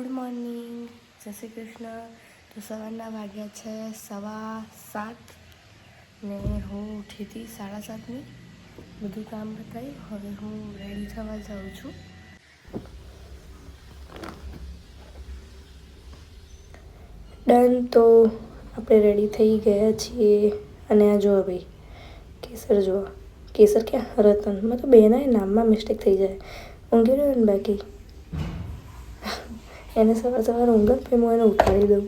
Good morning, જય શ્રી કૃષ્ણ. તો સવારના વાગ્યા છે 7:15 ને હું ઉઠી હતી 7:30ની. બધું કામ બતાવ્યું. હવે હું રેડી થવા જાઉં છું. ડન. તો આપણે રેડી થઈ ગયા છીએ. અને આ જુઓ ભાઈ, કેસર જુઓ. કેસર ક્યાં? રતન. મેં તો બેના નામમાં મિસ્ટેક થઈ જાય. ઊંઘી રહ્યો ને બાકી એને સવાર ઊંઘ પછી હું એને ઉઠાડી દઉં,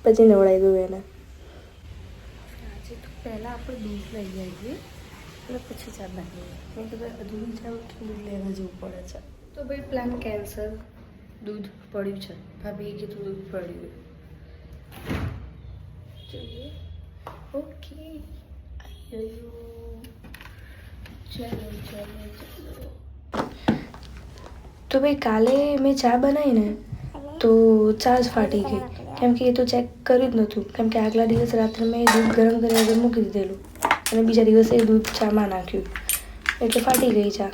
પછી નવડાવી દઉં એને. આજે તો પહેલાં આપણે દૂધ લઈ આવીએ અને પછી ચા બનાવીએ. કેમ કે ભાઈ અધૂરી ચા દૂધ લેવા જવું પડે છે. તો ભાઈ પ્લાન કેન્સલ. દૂધ પડ્યું છે. ભાભીએ કીધું દૂધ પડ્યું. જોઈએ. ઓકે, આવી ગયું. ચાલો. તો ભાઈ કાલે મેં ચા બનાવી ને તો ચા જ ફાટી ગઈ. કેમ કે એ તો ચેક કર્યું જ નહોતું. કેમ કે આગલા દિવસ રાત્રે મેં દૂધ ગરમ કર્યા વગર મૂકી દીધેલું અને બીજા દિવસે એ દૂધ ચામાં નાખ્યું એટલે ફાટી ગઈ ચા.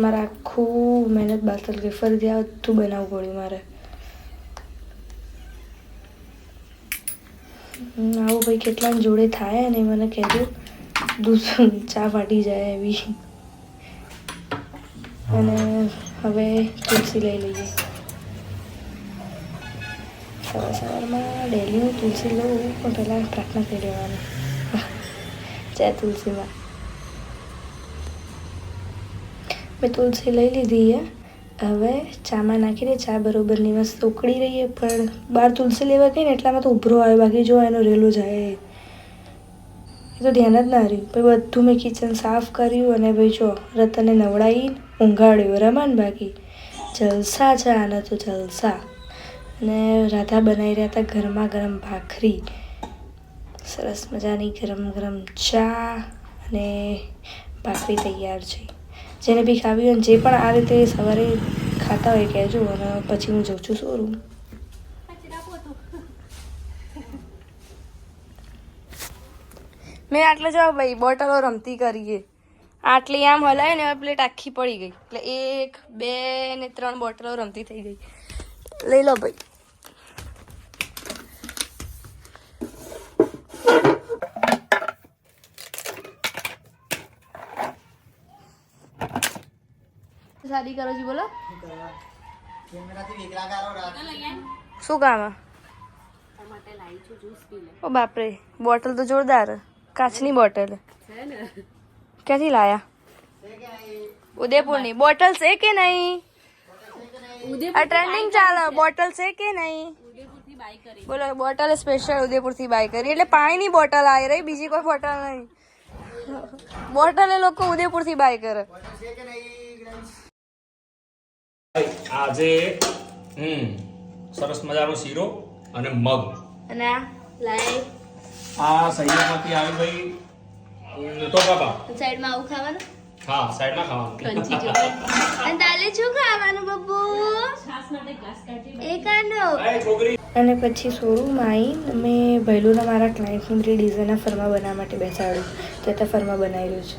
મારે આખું મહેનત બાતલ ગઈ. ફરીથી આ બધું બનાવવું પડ્યું મારે. આવું ભાઈ કેટલા જોડે થાય ને મને કહેજો. દૂધ ચા ફાટી જાય એવી. અને હવે તુલસી લઈ લઈએ. સવારમાં ડેલી હું તુલસી લઉં પણ પહેલાં પ્રાર્થના કરી લેવાની. જય તુલસીમાં. મેં તુલસી લઈ લીધી છે. હવે ચામાં નાખીને ચા બરોબરની મસ્ત ઉકળી રહીએ. પણ બહાર તુલસી લેવા ગઈ ને એટલામાં તો ઉભરો આવે. બાકી જો એનો રેલો જાય એ તો ધ્યાન જ ના રહ્યું. ભાઈ બધું મેં કિચન સાફ કર્યું અને ભાઈ જો રતનને નવડાવી ઊંઘાડ્યો. રમાન બાકી જલસા છે આના તો જલસા. અને રાધા બનાવી રહ્યા હતા ગરમા ગરમ ભાખરી. સરસ મજાની ગરમ ગરમ ચા અને ભાખરી તૈયાર છે. જેને બી ખાવી હોય ને જે પણ આ રીતે સવારે ખાતા હોય કહેજો. અને પછી હું જઉં છું શોરૂમ. મેં આટલે જાઓ ભાઈ બોટલો રમતી કરીએ. આટલી આમ હલાય ને પ્લેટ આખી પડી ગઈ. એટલે 1, 2 ને 3 બોટલો રમતી થઈ ગઈ. લઈ લો ભાઈ. શાદી કરો છો બોલો. શું કામ? ઓ બાપરે, બોટલ તો જોરદાર. કાચની બોટલ ક્યાંથી લાયા? ઉદયપુરની. બોટલ છે કે નહીં? આ ટ્રેન્ડિંગ ચાલે. બોટલ છે કે નહીં? બોલો. બોટલ સ્પેશિયલ ઉદયપુરથી બાય કરી. એટલે પાણીની બોટલ આવી રહી, બીજી કોઈ બોટલ નહીં. બોટલ એ લોકો ઉદયપુરથી બાય કરે. આજે સરસ મજાનો શીરો અને મગ. અને આ લાઈ આ સૈયામાંથી આવી ભાઈ તો બાબા સાઈડમાં આવું ખાવાનું. હા, સાઈડમાં ખાવાનું. કંચી જો. અને તાલે શું ખાવાનું બબ્બુ? એકાનો. છોકરી. અને પછી શોરૂમ આવી મેં ભૈલુના મારા ક્લાયન્ટની 3 ડિઝાઇનના ફરમા બનાવવા માટે બેસાડ્યું. તો ફરમા બનાવી રહ્યું છે.